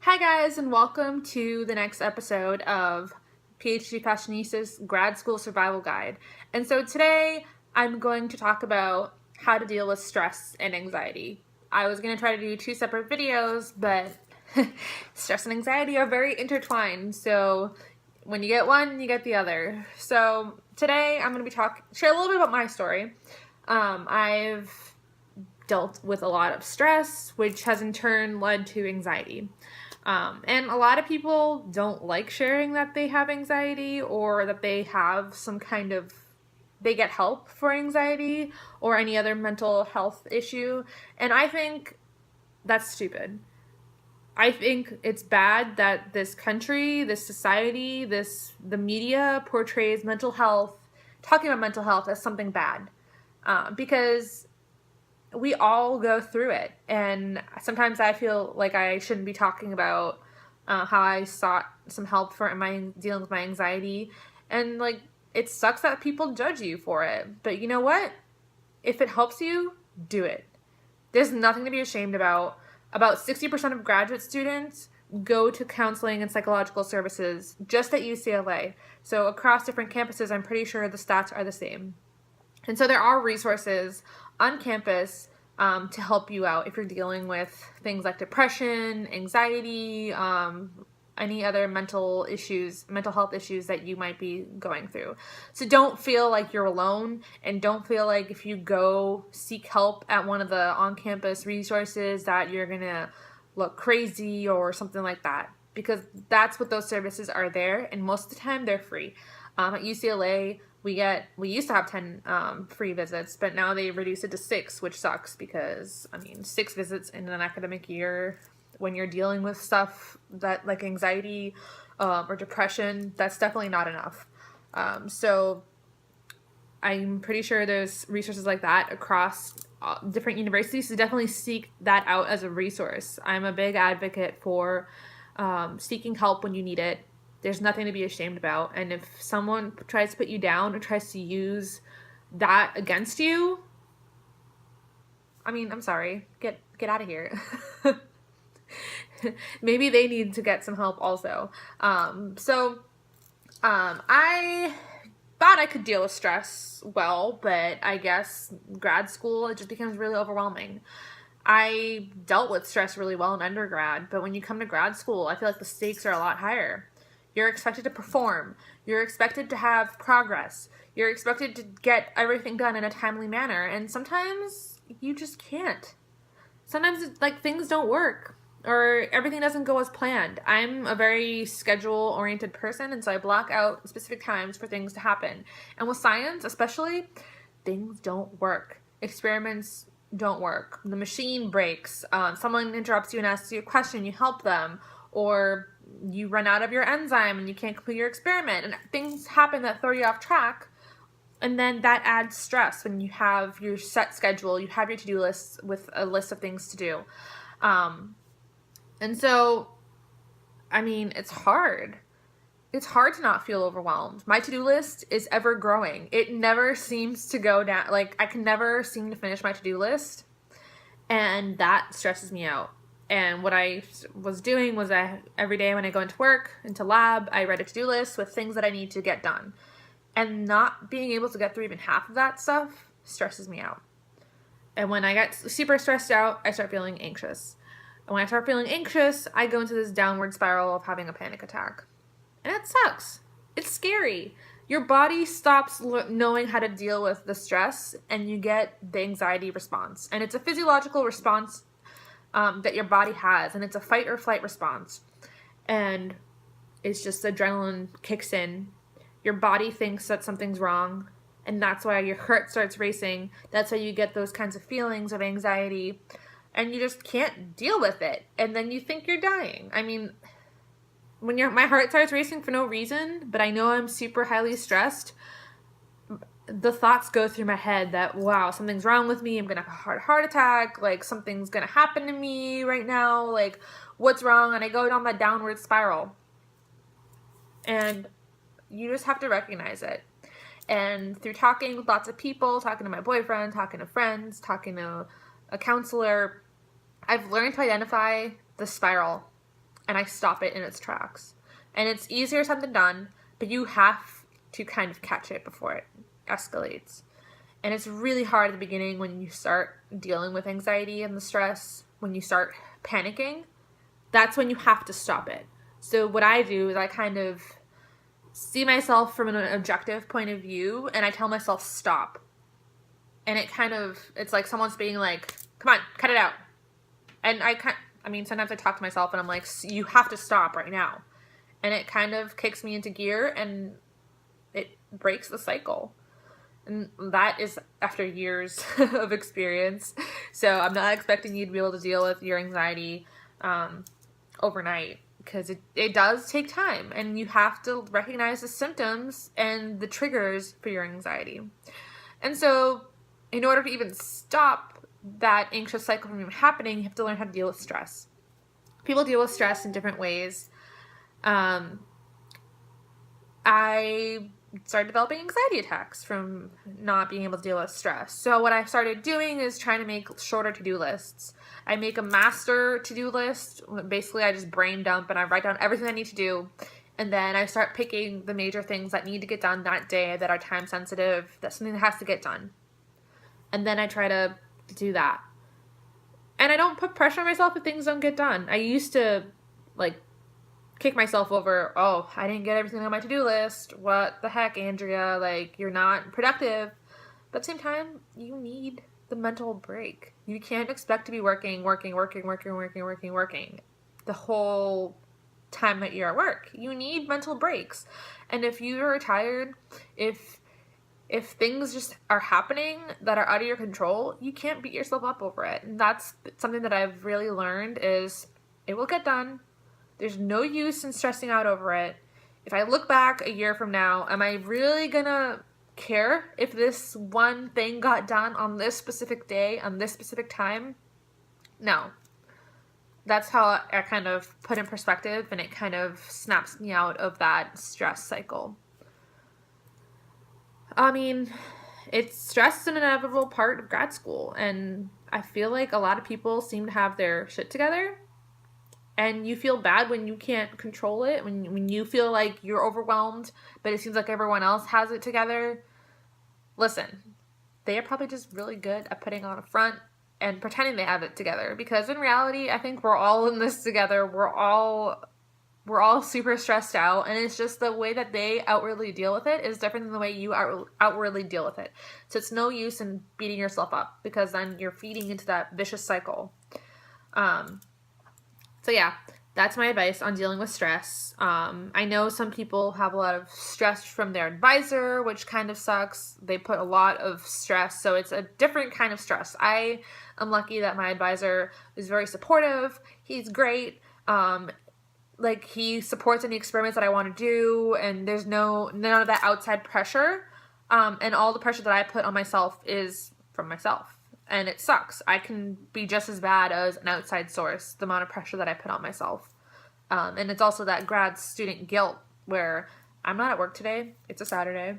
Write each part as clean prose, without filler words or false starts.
Hi guys, and welcome to the next episode of PhD Fashionista's Grad School Survival Guide. And so today I'm going to talk about how to deal with stress and anxiety. I was going to try to do two separate videos, but stress and anxiety are very intertwined. So when you get one, you get the other. So today I'm going to be share a little bit about my story. I've dealt with a lot of stress, which has in turn led to anxiety. And a lot of people don't like sharing that they have anxiety or that they have they get help for anxiety or any other mental health issue. And I think that's stupid. I think it's bad that this country, this society, the media portrays talking about mental health as something bad. Because we all go through it, and sometimes I feel like I shouldn't be talking about how I sought some help for dealing with my anxiety, and it sucks that people judge you for it. But you know what? If it helps you, do it. There's nothing to be ashamed about. About 60% of graduate students go to counseling and psychological services just at UCLA. So across different campuses, I'm pretty sure the stats are the same. And so there are resources on campus to help you out if you're dealing with things like depression, anxiety, any other mental health issues that you might be going through. So don't feel like you're alone, and don't feel like if you go seek help at one of the on-campus resources that you're gonna look crazy or something like that, because that's what those services are there, and most of the time they're free. At UCLA, we used to have 10 free visits, but now they reduced it to 6, which sucks because, 6 visits in an academic year when you're dealing with stuff that like anxiety or depression, that's definitely not enough. So I'm pretty sure there's resources like that across different universities, so definitely seek that out as a resource. I'm a big advocate for seeking help when you need it. There's nothing to be ashamed about. And if someone tries to put you down or tries to use that against you, I'm sorry. Get out of here. Maybe they need to get some help also. I thought I could deal with stress well, but I guess grad school, it just becomes really overwhelming. I dealt with stress really well in undergrad, but when you come to grad school, I feel like the stakes are a lot higher. You're expected to perform. You're expected to have progress. You're expected to get everything done in a timely manner. And sometimes you just can't. Sometimes things don't work or everything doesn't go as planned. I'm a very schedule-oriented person, and so I block out specific times for things to happen. And with science, especially, things don't work. Experiments don't work. The machine breaks. Someone interrupts you and asks you a question. You help them. Or you run out of your enzyme and you can't complete your experiment, and things happen that throw you off track, and then that adds stress when you have your set schedule, you have your to-do list with a list of things to do. And so, it's hard. It's hard to not feel overwhelmed. My to-do list is ever growing. It never seems to go down. I can never seem to finish my to-do list, and that stresses me out. And what I was doing was every day when I go into work, into lab, I write a to-do list with things that I need to get done. And not being able to get through even half of that stuff stresses me out. And when I get super stressed out, I start feeling anxious. And when I start feeling anxious, I go into this downward spiral of having a panic attack. And it sucks. It's scary. Your body stops knowing how to deal with the stress, and you get the anxiety response. And it's a physiological response that your body has, and it's a fight or flight response, and it's just adrenaline kicks in. Your body thinks that something's wrong, and that's why your heart starts racing. That's why you get those kinds of feelings of anxiety, and you just can't deal with it, and then you think you're dying. When my heart starts racing for no reason, but I know I'm super highly stressed, the thoughts go through my head that, wow, something's wrong with me. I'm going to have a heart attack. Something's going to happen to me right now. What's wrong? And I go down that downward spiral. And you just have to recognize it. And through talking with lots of people, talking to my boyfriend, talking to friends, talking to a counselor, I've learned to identify the spiral. and I stop it in its tracks. And it's easier said than done, but you have to kind of catch it before it escalates. And it's really hard at the beginning when you start dealing with anxiety and the stress, when you start panicking. That's when you have to stop it. So what I do is I kind of see myself from an objective point of view, and I tell myself stop. And it's like someone's being like, come on, cut it out. And sometimes I talk to myself and I'm like, you have to stop right now. And it kind of kicks me into gear and it breaks the cycle. And that is after years of experience. So I'm not expecting you to be able to deal with your anxiety overnight, because it does take time, and you have to recognize the symptoms and the triggers for your anxiety. And so in order to even stop that anxious cycle from even happening, you have to learn how to deal with stress. People deal with stress in different ways. I started developing anxiety attacks from not being able to deal with stress. So what I started doing is trying to make shorter to-do lists. I make a master to-do list. Basically, I just brain dump and I write down everything I need to do. And then I start picking the major things that need to get done that day, that are time sensitive, that's something that has to get done. And then I try to do that. And I don't put pressure on myself if things don't get done. I used to kick myself over, oh, I didn't get everything on my to-do list. What the heck, Andrea? You're not productive. But at the same time, you need the mental break. You can't expect to be working the whole time that you're at work. You need mental breaks. And if you are tired, if things just are happening that are out of your control, you can't beat yourself up over it. And that's something that I've really learned is it will get done. There's no use in stressing out over it. If I look back a year from now, am I really gonna care if this one thing got done on this specific day, on this specific time? No. That's how I kind of put in perspective, and it kind of snaps me out of that stress cycle. Stress is an inevitable part of grad school, and I feel like a lot of people seem to have their shit together. And you feel bad when you can't control it, when you feel like you're overwhelmed, but it seems like everyone else has it together. Listen, they are probably just really good at putting on a front and pretending they have it together. Because in reality, I think we're all in this together. We're all super stressed out, and it's just the way that they outwardly deal with it is different than the way you outwardly deal with it. So it's no use in beating yourself up, because then you're feeding into that vicious cycle. So yeah, that's my advice on dealing with stress. I know some people have a lot of stress from their advisor, which kind of sucks. They put a lot of stress, so it's a different kind of stress. I am lucky that my advisor is very supportive. He's great. He supports any experiments that I want to do, and there's none of that outside pressure. And all the pressure that I put on myself is from myself. And it sucks. I can be just as bad as an outside source, the amount of pressure that I put on myself. And it's also that grad student guilt where I'm not at work today. It's a Saturday.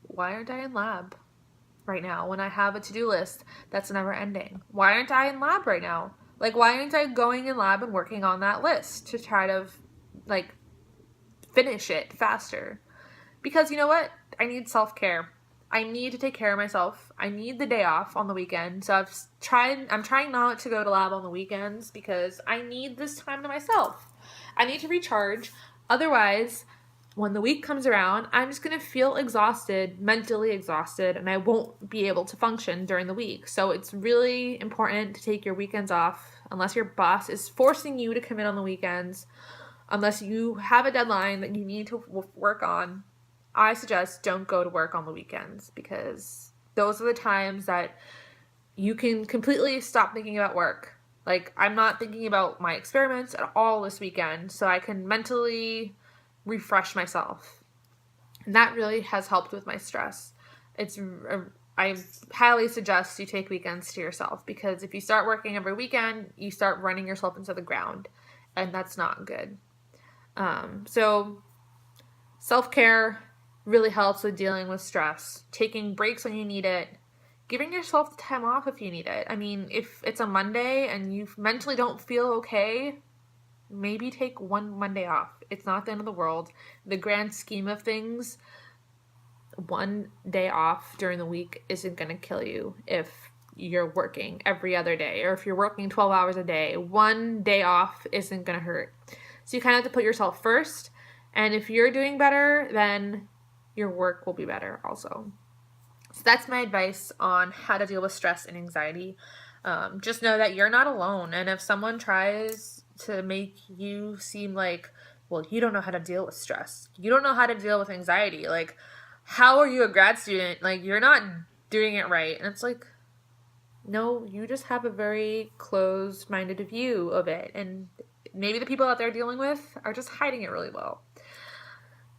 Why aren't I in lab right now when I have a to-do list that's never ending? Why aren't I in lab right now? Why aren't I going in lab and working on that list to try to, finish it faster? Because you know what? I need self-care. I need to take care of myself. I need the day off on the weekend. So I'm trying not to go to lab on the weekends because I need this time to myself. I need to recharge. Otherwise, when the week comes around, I'm just going to feel exhausted, mentally exhausted, and I won't be able to function during the week. So it's really important to take your weekends off unless your boss is forcing you to commit on the weekends, unless you have a deadline that you need to work on. I suggest don't go to work on the weekends, because those are the times that you can completely stop thinking about work. I'm not thinking about my experiments at all this weekend, so I can mentally refresh myself. And that really has helped with my stress. I highly suggest you take weekends to yourself, because if you start working every weekend, you start running yourself into the ground, and that's not good. So self-care really helps with dealing with stress. Taking breaks when you need it. Giving yourself the time off if you need it. If it's a Monday and you mentally don't feel okay, maybe take one Monday off. It's not the end of the world. The grand scheme of things, one day off during the week isn't going to kill you if you're working every other day, or if you're working 12 hours a day. One day off isn't going to hurt. So you kind of have to put yourself first. And if you're doing better, then your work will be better also. So that's my advice on how to deal with stress and anxiety. Just know that you're not alone. And if someone tries to make you seem like, well, you don't know how to deal with stress, you don't know how to deal with anxiety, like, how are you a grad student? Like, you're not doing it right. And it's like, no, you just have a very closed-minded view of it. And maybe the people that they're dealing with are just hiding it really well.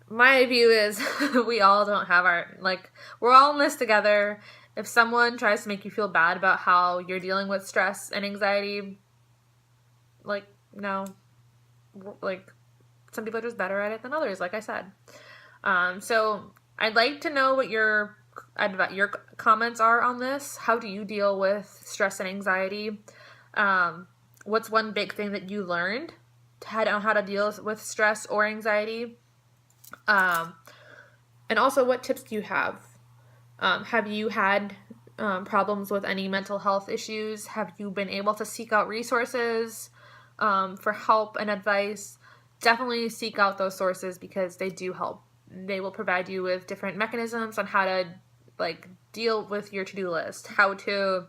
My view is we all don't have we're all in this together. If someone tries to make you feel bad about how you're dealing with stress and anxiety, like, no. Like, some people are just better at it than others, like I said. So I'd like to know what your comments are on this. How do you deal with stress and anxiety? What's one big thing that you learned on how to deal with stress or anxiety? And also, what tips do you have? Have you had problems with any mental health issues? Have you been able to seek out resources for help and advice? Definitely seek out those sources because they do help. They will provide you with different mechanisms on how to deal with your to-do list, how to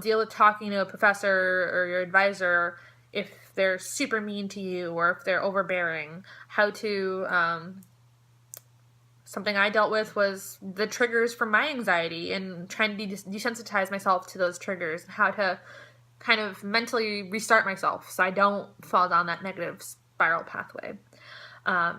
deal with talking to a professor or your advisor if they're super mean to you or if they're overbearing, how to, something I dealt with was the triggers for my anxiety and trying to desensitize myself to those triggers, and how to kind of mentally restart myself so I don't fall down that negative spiral pathway.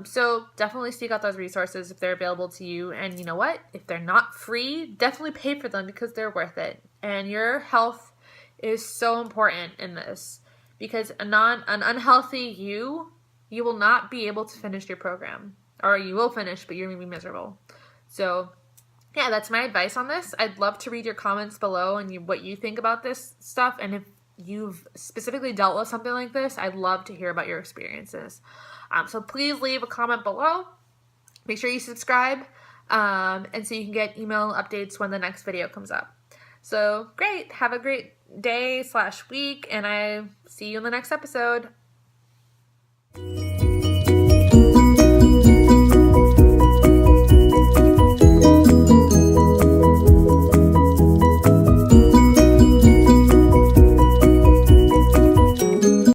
So definitely seek out those resources if they're available to you. And you know what? If they're not free, definitely pay for them because they're worth it. And your health is so important in this, because an unhealthy you will not be able to finish your program. Or you will finish, but you're going to be miserable. So yeah, that's my advice on this. I'd love to read your comments below and what you think about this stuff. And if you've specifically dealt with something like this, I'd love to hear about your experiences. So please leave a comment below. Make sure you subscribe, and so you can get email updates when the next video comes up. So great. Have a great day/week, and I see you in the next episode.